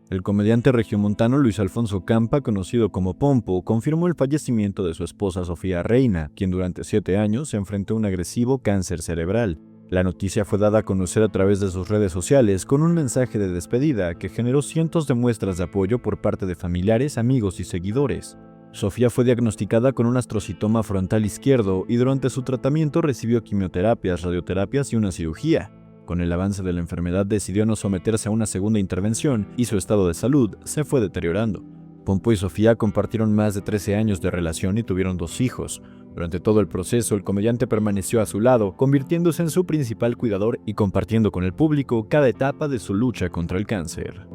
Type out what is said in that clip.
El comediante regiomontano Luis Alfonso Campa, conocido como Pompo, confirmó el fallecimiento de su esposa Sofía Reina, quien durante 7 años se enfrentó a un agresivo cáncer cerebral. La noticia fue dada a conocer a través de sus redes sociales con un mensaje de despedida que generó cientos de muestras de apoyo por parte de familiares, amigos y seguidores. Sofía fue diagnosticada con un astrocitoma frontal izquierdo y durante su tratamiento recibió quimioterapias, radioterapias y una cirugía. Con el avance de la enfermedad decidió no someterse a una segunda intervención y su estado de salud se fue deteriorando. Pompo y Sofía compartieron más de 13 años de relación y tuvieron 2 hijos. Durante todo el proceso, el comediante permaneció a su lado, convirtiéndose en su principal cuidador y compartiendo con el público cada etapa de su lucha contra el cáncer.